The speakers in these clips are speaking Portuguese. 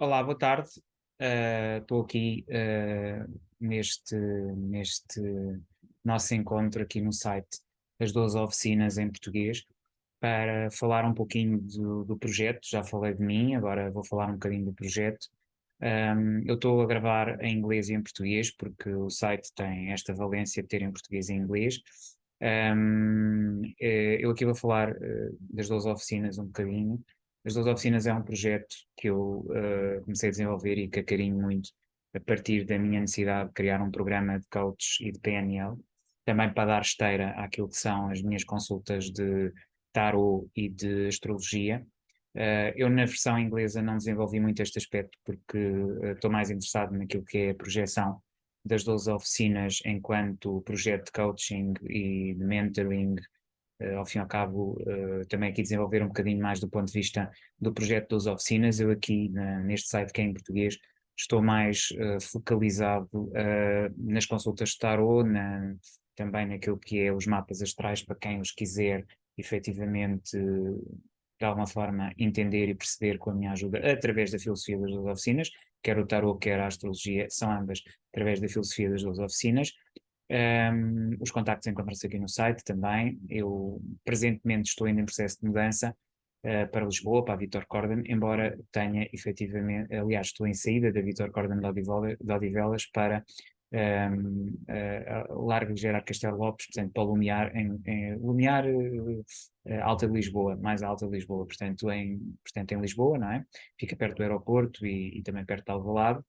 Olá, boa tarde. Estou aqui neste nosso encontro aqui no site das 12 oficinas em português para falar um pouquinho do projeto. Já falei de mim, agora vou falar um bocadinho do projeto. Eu estou a gravar em inglês e em português porque o site tem esta valência de ter em português e em inglês. Eu aqui vou falar das 12 oficinas um bocadinho. As 12 oficinas é um projeto que eu comecei a desenvolver e que acarinho muito a partir da minha necessidade de criar um programa de coach e de PNL, também para dar esteira àquilo que são as minhas consultas de tarot e de astrologia. Eu na versão inglesa não desenvolvi muito este aspecto porque estou mais interessado naquilo que é a projeção das 12 oficinas enquanto projeto de coaching e de mentoring, ao fim e ao cabo, também aqui desenvolver um bocadinho mais do ponto de vista do projeto das oficinas. Eu aqui, neste site que é em português, estou mais focalizado nas consultas de tarot, também naquilo que é os mapas astrais, para quem os quiser efetivamente, de alguma forma, entender e perceber com a minha ajuda, através da filosofia das duas oficinas, quer o tarot, quer a astrologia, são ambas através da filosofia das duas oficinas. Os contactos encontram-se aqui no site também. Eu presentemente estou ainda em processo de mudança para Lisboa, para a Vítor Corden, embora tenha efetivamente, aliás, estou em saída da Vítor Corden de Odivelas para Largo de Gerard Castelo Lopes, portanto, para Lumiar, em Lumiar, Alta de Lisboa, mais Alta de Lisboa, portanto, em Lisboa, não é? Fica perto do aeroporto e também perto de Alvalade,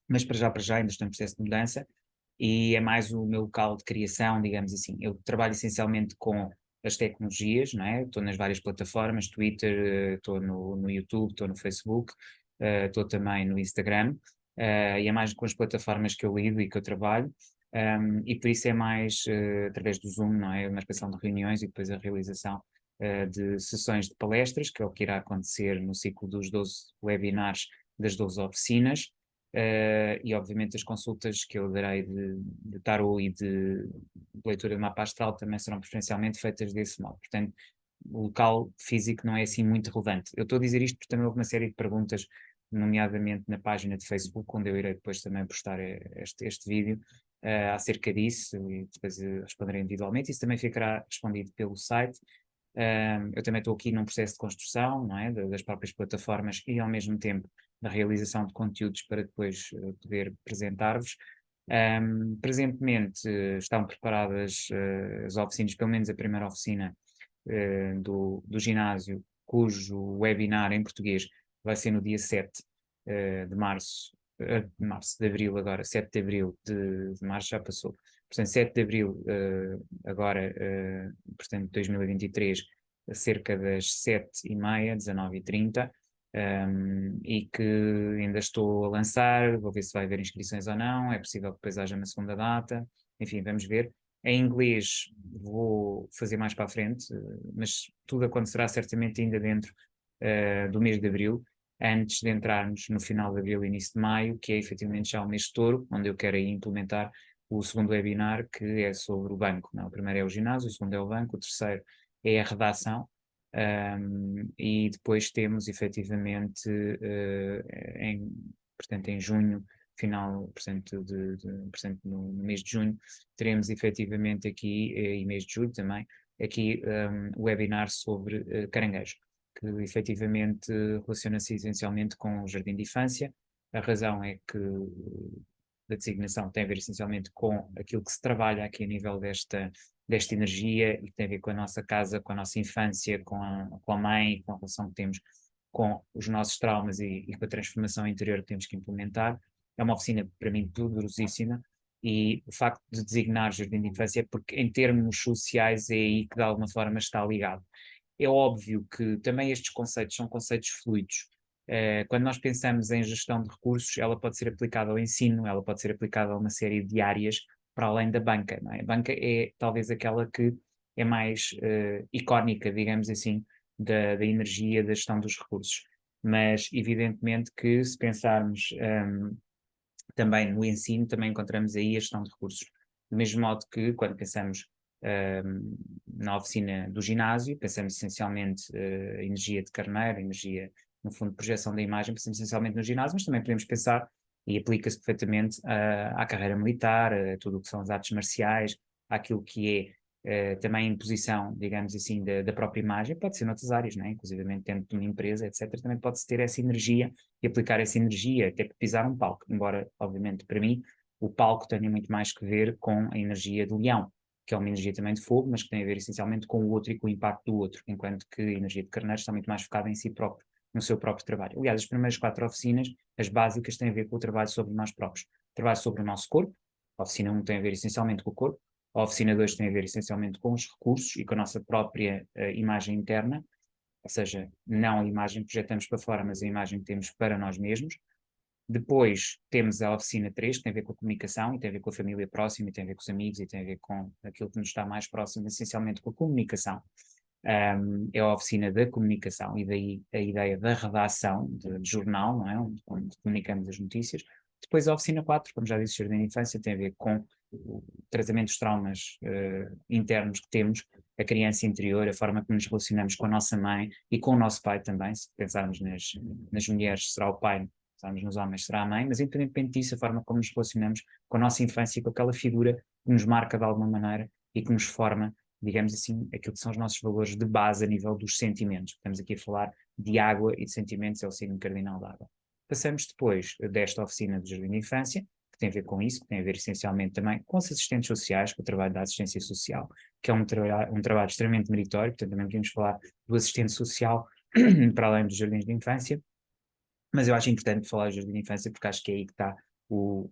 mas para já ainda estou em processo de mudança e é mais o meu local de criação, digamos assim. Eu trabalho essencialmente com as tecnologias, não é? Estou nas várias plataformas, Twitter, estou no YouTube, estou no Facebook, estou também no Instagram, e é mais com as plataformas que eu lido e que eu trabalho, e por isso é mais através do Zoom, não é? A marcação de reuniões e depois a realização de sessões de palestras, que é o que irá acontecer no ciclo dos 12 webinars das 12 oficinas. E obviamente as consultas que eu darei de tarot e de leitura de mapa astral também serão preferencialmente feitas desse modo. Portanto, o local físico não é assim muito relevante. Eu estou a dizer isto porque também houve uma série de perguntas, nomeadamente na página de Facebook, onde eu irei depois também postar este vídeo, acerca disso, e depois responderei individualmente. Isso também ficará respondido pelo site. Eu também estou aqui num processo de construção, não é, das próprias plataformas e ao mesmo tempo da realização de conteúdos para depois poder apresentar-vos. Presentemente estão preparadas as oficinas, pelo menos a primeira oficina do ginásio, cujo webinar em português vai ser no dia 7 de março, de abril agora, 7 de abril de março já passou. Portanto, 7 de abril agora, portanto, 2023, cerca das 7h30, 19h30, e que ainda estou a lançar, vou ver se vai haver inscrições ou não, é possível que depois haja uma segunda data, enfim, vamos ver. Em inglês vou fazer mais para a frente, mas tudo acontecerá certamente ainda dentro do mês de abril, antes de entrarmos no final de abril e início de maio, que é efetivamente já o mês de touro, onde eu quero aí implementar o segundo webinar, que é sobre o banco. Não? O primeiro é o ginásio, o segundo é o banco, o terceiro é a redação, e depois temos efetivamente portanto, em junho, final, portanto, no mês de junho, teremos efetivamente aqui, e mês de julho também, aqui o webinar sobre caranguejo, que efetivamente relaciona-se essencialmente com o jardim de infância. A razão é que da designação tem a ver essencialmente com aquilo que se trabalha aqui a nível desta energia e que tem a ver com a nossa casa, com a nossa infância, com a mãe, com a relação que temos com os nossos traumas e com a transformação interior que temos que implementar. É uma oficina, para mim, poderosíssima e o facto de designar jardim de infância é porque, em termos sociais, é aí que de alguma forma está ligado. É óbvio que também estes conceitos são conceitos fluidos. Quando nós pensamos em gestão de recursos, ela pode ser aplicada ao ensino, ela pode ser aplicada a uma série de áreas para além da banca, não é? A banca é talvez aquela que é mais icónica, digamos assim, da energia, da gestão dos recursos. Mas, evidentemente, que se pensarmos também no ensino, também encontramos aí a gestão de recursos. Do mesmo modo que, quando pensamos na oficina do ginásio, pensamos essencialmente energia de carneiro, energia no fundo, projeção da imagem, pensamos essencialmente no ginásio, mas também podemos pensar, e aplica-se perfeitamente à carreira militar, a tudo o que são as artes marciais, àquilo que é também a imposição, digamos assim, da própria imagem, pode ser noutras áreas, né? Inclusivamente dentro de uma empresa, etc., também pode-se ter essa energia e aplicar essa energia, até para pisar um palco, embora, obviamente, para mim, o palco tenha muito mais que ver com a energia do leão, que é uma energia também de fogo, mas que tem a ver essencialmente com o outro e com o impacto do outro, enquanto que a energia de carneiro está muito mais focada em si próprio, no seu próprio trabalho. Aliás, as primeiras 4 oficinas, as básicas, têm a ver com o trabalho sobre nós próprios. Trabalho sobre o nosso corpo, a oficina 1 tem a ver essencialmente com o corpo, a oficina 2 tem a ver essencialmente com os recursos e com a nossa própria imagem interna, ou seja, não a imagem que projetamos para fora, mas a imagem que temos para nós mesmos. Depois temos a oficina 3, que tem a ver com a comunicação, e tem a ver com a família próxima, e tem a ver com os amigos, e tem a ver com aquilo que nos está mais próximo, essencialmente com a comunicação. É a oficina da comunicação, e daí a ideia da redação de jornal, não é? Onde comunicamos as notícias. Depois a oficina 4, como já disse, Jardim de Infância, tem a ver com o tratamento dos traumas internos que temos, a criança interior, a forma como nos relacionamos com a nossa mãe e com o nosso pai também. Se pensarmos nas mulheres, será o pai; pensarmos nos homens, será a mãe, mas independentemente disso, a forma como nos relacionamos com a nossa infância e com aquela figura que nos marca de alguma maneira e que nos forma, digamos assim, aquilo que são os nossos valores de base a nível dos sentimentos. Estamos aqui a falar de água e de sentimentos, é o signo cardinal da água. Passamos depois desta oficina de Jardim de Infância, que tem a ver com isso, que tem a ver essencialmente também com os assistentes sociais, com o trabalho da assistência social, que é um trabalho extremamente meritório. Portanto também podemos falar do assistente social para além dos jardins de infância, mas eu acho importante falar do jardim de infância porque acho que é aí que está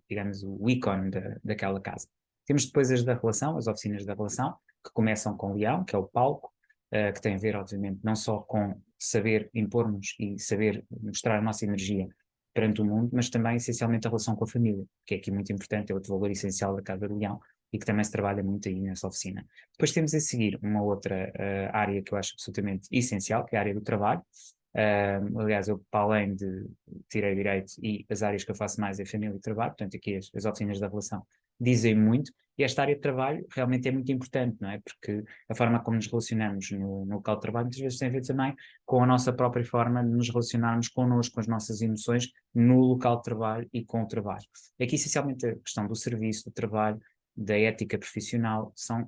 digamos, o ícone daquela casa. Temos depois as da relação, as oficinas da relação, que começam com o leão, que é o palco, que tem a ver, obviamente, não só com saber impormos e saber mostrar a nossa energia perante o mundo, mas também, essencialmente, a relação com a família, que é aqui muito importante, é outro valor essencial da Casa do Leão e que também se trabalha muito aí nessa oficina. Depois temos a seguir uma outra área que eu acho absolutamente essencial, que é a área do trabalho. Aliás, eu, para além de tirei direito, e as áreas que eu faço mais é família e trabalho, portanto aqui as oficinas da relação dizem muito, e esta área de trabalho realmente é muito importante, não é? Porque a forma como nos relacionamos no local de trabalho muitas vezes tem a ver também com a nossa própria forma de nos relacionarmos connosco, com as nossas emoções no local de trabalho e com o trabalho. Aqui essencialmente a questão do serviço, do trabalho, da ética profissional, são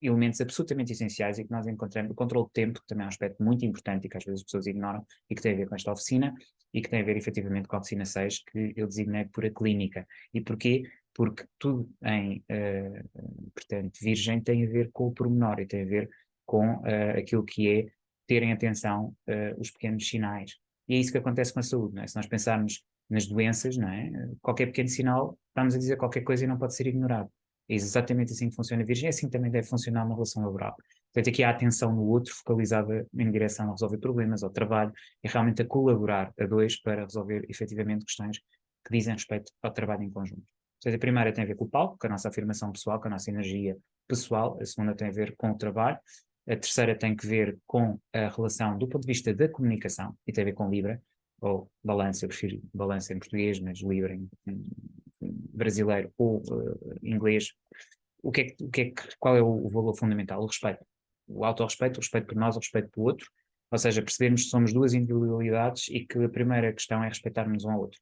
elementos absolutamente essenciais e que nós encontramos. O controle de tempo, que também é um aspecto muito importante e que às vezes as pessoas ignoram e que tem a ver com esta oficina e que tem a ver efetivamente com a oficina 6, que eu designei por a clínica. E porquê? Porque tudo portanto, virgem tem a ver com o pormenor e tem a ver com aquilo que é terem atenção os pequenos sinais. E é isso que acontece com a saúde, não é? Se nós pensarmos nas doenças, não é? Qualquer pequeno sinal, estamos a dizer qualquer coisa e não pode ser ignorado. É exatamente assim que funciona a Virgem, é assim que também deve funcionar uma relação laboral. Portanto, aqui há a atenção no outro, focalizada em direção a resolver problemas, ao trabalho, e realmente a colaborar a dois para resolver efetivamente questões que dizem respeito ao trabalho em conjunto. Portanto, a primeira tem a ver com o palco, com a nossa afirmação pessoal, com a nossa energia pessoal; a segunda tem a ver com o trabalho; a terceira tem que ver com a relação do ponto de vista da comunicação, e tem a ver com Libra, ou balança; eu prefiro balança em português, mas Libra em brasileiro ou inglês. Qual é o valor fundamental? O respeito. O autorrespeito, o respeito por nós, o respeito pelo outro. Ou seja, percebermos que somos duas individualidades e que a primeira questão é respeitarmos um ao outro.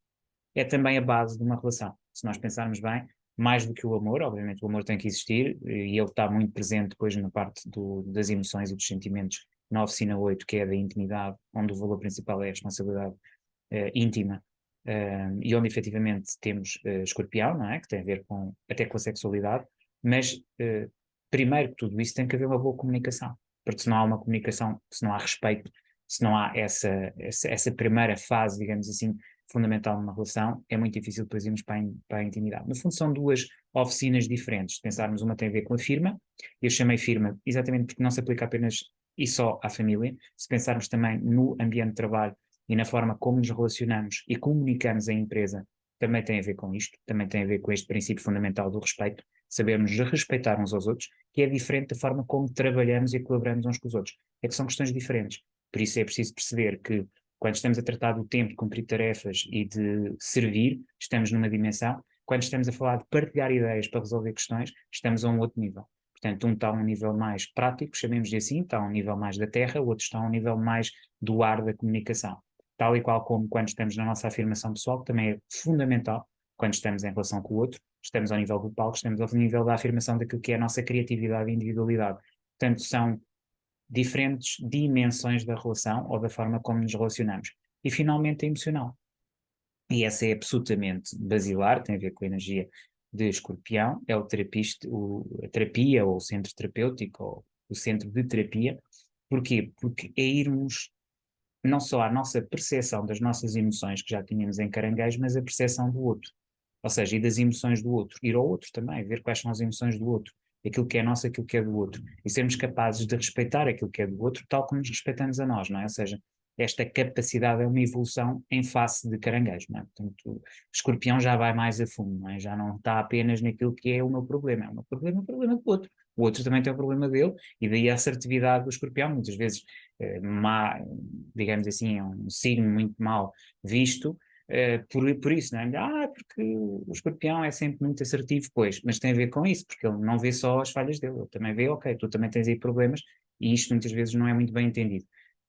É também a base de uma relação. Se nós pensarmos bem, mais do que o amor, obviamente o amor tem que existir e ele está muito presente depois na parte das emoções e dos sentimentos na oficina 8, que é da intimidade, onde o valor principal é a responsabilidade íntima, e onde efetivamente temos Escorpião, não é? Que tem a ver até com a sexualidade, mas primeiro que tudo isso tem que haver uma boa comunicação, porque se não há uma comunicação, se não há respeito, se não há essa primeira fase, digamos assim, fundamental numa relação, é muito difícil depois irmos para a intimidade. No fundo são duas oficinas diferentes. Se pensarmos, uma tem a ver com a firma, eu chamei firma exatamente porque não se aplica apenas e só à família. Se pensarmos também no ambiente de trabalho e na forma como nos relacionamos e comunicamos a empresa, também tem a ver com isto, também tem a ver com este princípio fundamental do respeito, sabermos respeitar uns aos outros, que é diferente da forma como trabalhamos e colaboramos uns com os outros. É que são questões diferentes. Por isso é preciso perceber que quando estamos a tratar do tempo de cumprir tarefas e de servir, estamos numa dimensão; quando estamos a falar de partilhar ideias para resolver questões, estamos a um outro nível. Portanto, um está a um nível mais prático, chamemos de assim, está a um nível mais da terra; o outro está a um nível mais do ar da comunicação. tal e qual como quando estamos na nossa afirmação pessoal, que também é fundamental quando estamos em relação com o outro, estamos ao nível do palco, estamos ao nível da afirmação daquilo que é a nossa criatividade e individualidade. Portanto, são diferentes dimensões da relação ou da forma como nos relacionamos. E finalmente a emocional. E essa é absolutamente basilar, tem a ver com a energia de Escorpião, é o terapista, a terapia ou o centro terapêutico ou o centro de terapia. Porquê? Porque é irmos não só à nossa percepção das nossas emoções que já tínhamos em Caranguejo, mas a percepção do outro. Ou seja, e das emoções do outro. Ir ao outro também, ver quais são as emoções do outro. Aquilo que é nosso, aquilo que é do outro. E sermos capazes de respeitar aquilo que é do outro, tal como nos respeitamos a nós, não é? Ou seja, esta capacidade é uma evolução em face de Caranguejo, não é? Portanto, o Escorpião já vai mais a fundo, não é? Já não está apenas naquilo que é o meu problema. É o meu problema, o problema do outro. O outro também tem o problema dele, e daí a assertividade do Escorpião, muitas vezes má, digamos assim, é um signo muito mal visto, por isso, não é? Porque o Escorpião é sempre muito assertivo, pois, mas tem a ver com isso, porque ele não vê só as falhas dele, ele também vê, ok, tu também tens aí problemas, e isto muitas vezes não é muito bem entendido.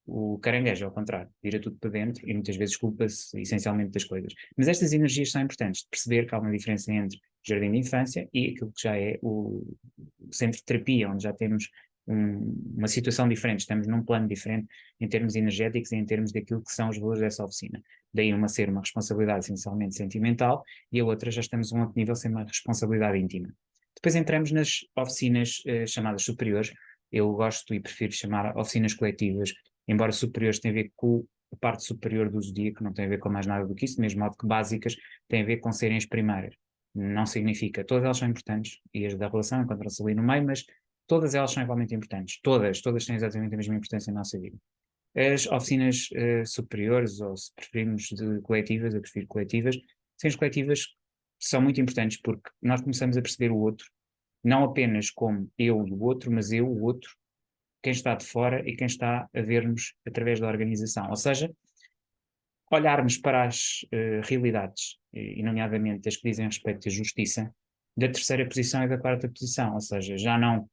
O Caranguejo, ao contrário, vira tudo para dentro e muitas vezes culpa-se essencialmente das coisas. Mas estas energias são importantes, de perceber que há uma diferença entre jardim de infância e aquilo que já é o centro de terapia, onde já temos uma situação diferente, estamos num plano diferente em termos energéticos e em termos daquilo que são os valores dessa oficina. Daí uma ser uma responsabilidade essencialmente sentimental e a outra já estamos a um outro nível sem uma responsabilidade íntima. Depois entramos nas oficinas chamadas superiores. Eu gosto e prefiro chamar oficinas coletivas, embora superiores tenham a ver com a parte superior do zodíaco, não tem a ver com mais nada do que isso, mesmo modo que básicas têm a ver com serem as primeiras. Não significa, todas elas são importantes, e as da relação encontram-se ali no meio, mas todas elas são igualmente importantes. Todas têm exatamente a mesma importância na nossa vida. As oficinas superiores, ou se preferimos de coletivas, eu prefiro coletivas, oficinas coletivas são muito importantes porque nós começamos a perceber o outro, não apenas como eu e o outro, mas eu, o outro, quem está de fora e quem está a ver-nos através da organização. Ou seja, olharmos para as realidades, e nomeadamente as que dizem respeito à justiça, da terceira posição e da quarta posição, ou seja, já não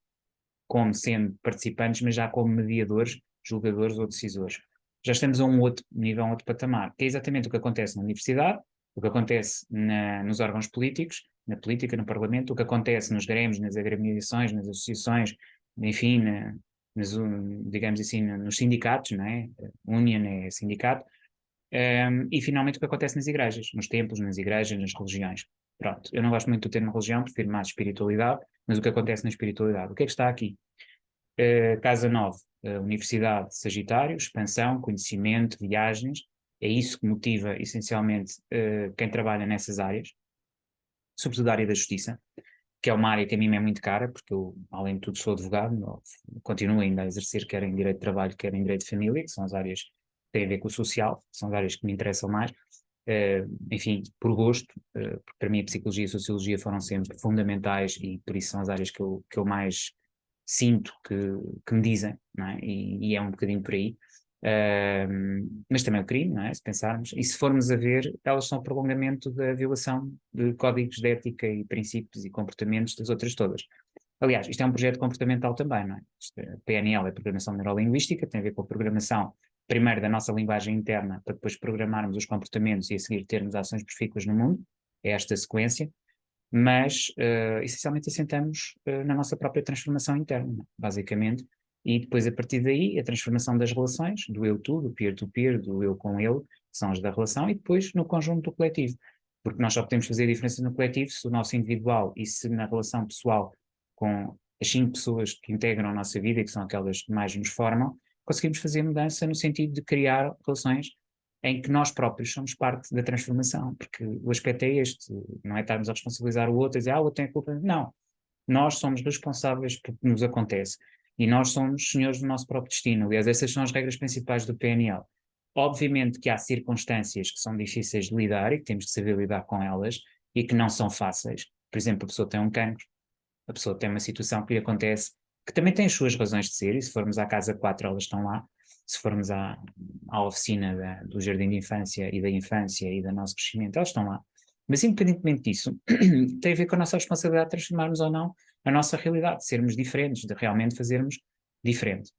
como sendo participantes, mas já como mediadores, julgadores ou decisores. Já estamos a um outro nível, a um outro patamar, que é exatamente o que acontece na universidade, o que acontece nos órgãos políticos, na política, no parlamento, o que acontece nos grêmios, nas agremiações, nas associações, enfim, digamos assim, nos sindicatos, não é? Union é sindicato, e finalmente o que acontece nas igrejas, nos templos, nas igrejas, nas religiões. Pronto, eu não gosto muito do termo religião, prefiro mais espiritualidade, mas o que acontece na espiritualidade? O que é que está aqui? Casa 9, Universidade Sagitário, expansão, conhecimento, viagens, é isso que motiva essencialmente quem trabalha nessas áreas, sobretudo a área da justiça, que é uma área que a mim me é muito cara, porque eu, além de tudo, sou advogado, continuo ainda a exercer quer em direito de trabalho, quer em direito de família, que são as áreas que têm a ver com o social, são as áreas que me interessam mais, enfim, por gosto, porque para mim a psicologia e a sociologia foram sempre fundamentais e por isso são as áreas que eu mais sinto que me dizem, não é? E é um bocadinho por aí. Mas também o crime, não é? Se pensarmos, e se formos a ver, elas são o prolongamento da violação de códigos de ética e princípios e comportamentos das outras todas. Aliás, isto é um projeto comportamental também, não é? PNL é Programação Neurolinguística, tem a ver com a programação, primeiro da nossa linguagem interna, para depois programarmos os comportamentos e a seguir termos ações profícuas no mundo, é esta sequência, mas essencialmente assentamos na nossa própria transformação interna, basicamente, e depois a partir daí a transformação das relações, do eu-tu, do peer-to-peer, do eu com ele, que são as da relação, e depois no conjunto do coletivo, porque nós só podemos fazer a diferença no coletivo se o nosso individual e se na relação pessoal com as 5 pessoas que integram a nossa vida e que são aquelas que mais nos formam, conseguimos fazer mudança no sentido de criar relações em que nós próprios somos parte da transformação, porque o aspecto é este, não é estarmos a responsabilizar o outro e dizer, o outro tem a culpa. Não, nós somos responsáveis pelo que nos acontece e nós somos senhores do nosso próprio destino. Aliás, essas são as regras principais do PNL. Obviamente que há circunstâncias que são difíceis de lidar e que temos que saber lidar com elas e que não são fáceis. Por exemplo, a pessoa tem um cancro, a pessoa tem uma situação que lhe acontece que também tem as suas razões de ser, e se formos à casa 4 elas estão lá, se formos à oficina do jardim de infância e da infância e do nosso crescimento, elas estão lá. Mas independentemente disso, tem a ver com a nossa responsabilidade de transformarmos ou não a nossa realidade, de sermos diferentes, de realmente fazermos diferente.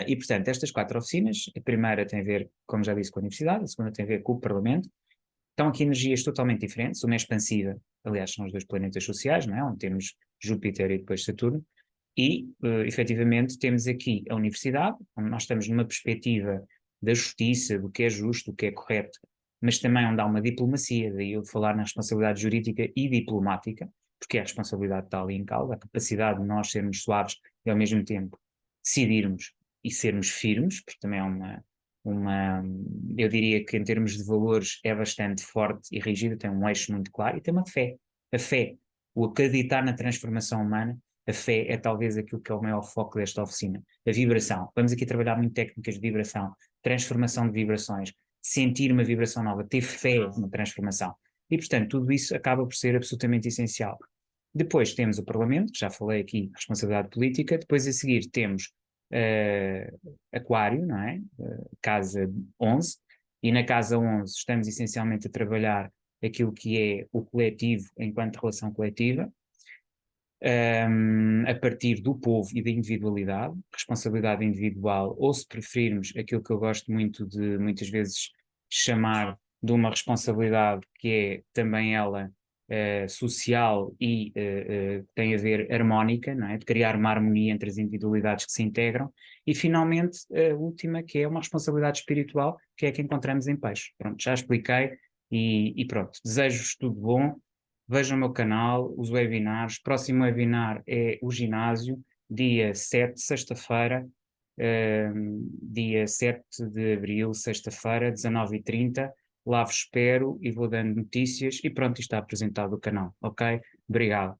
E, portanto, estas 4 oficinas, a primeira tem a ver, como já disse, com a universidade, a segunda tem a ver com o Parlamento. Estão aqui energias totalmente diferentes, uma é expansiva, aliás, são os 2 planetas sociais, não é? Onde temos Júpiter e depois Saturno, e, efetivamente, temos aqui a universidade, onde nós estamos numa perspectiva da justiça, do que é justo, do que é correto, mas também onde há uma diplomacia, daí eu falar na responsabilidade jurídica e diplomática, porque a responsabilidade está ali em causa, a capacidade de nós sermos suaves e ao mesmo tempo decidirmos e sermos firmes, porque também é uma, eu diria que em termos de valores é bastante forte e rígida, tem um eixo muito claro e tem uma fé. A fé, o acreditar na transformação humana, a fé é talvez aquilo que é o maior foco desta oficina. A vibração. Vamos aqui trabalhar muito técnicas de vibração, transformação de vibrações, sentir uma vibração nova, ter fé na transformação. E, portanto, tudo isso acaba por ser absolutamente essencial. Depois temos o Parlamento, que já falei aqui, responsabilidade política. Depois a seguir temos Aquário, não é? Casa 11. E na Casa 11 estamos essencialmente a trabalhar aquilo que é o coletivo enquanto relação coletiva, a partir do povo e da individualidade, responsabilidade individual, ou se preferirmos aquilo que eu gosto muito de muitas vezes chamar de uma responsabilidade que é também ela social e tem a ver harmónica, não é? De criar uma harmonia entre as individualidades que se integram, e finalmente a última, que é uma responsabilidade espiritual, que é a que encontramos em Peixe. Pronto, já expliquei e pronto, desejo-vos tudo bom. Vejam o meu canal, os webinars. Próximo webinar é o ginásio, dia 7, sexta-feira, dia 7 de abril, sexta-feira, 19h30. Lá vos espero e vou dando notícias e pronto, está apresentado o canal, ok? Obrigado.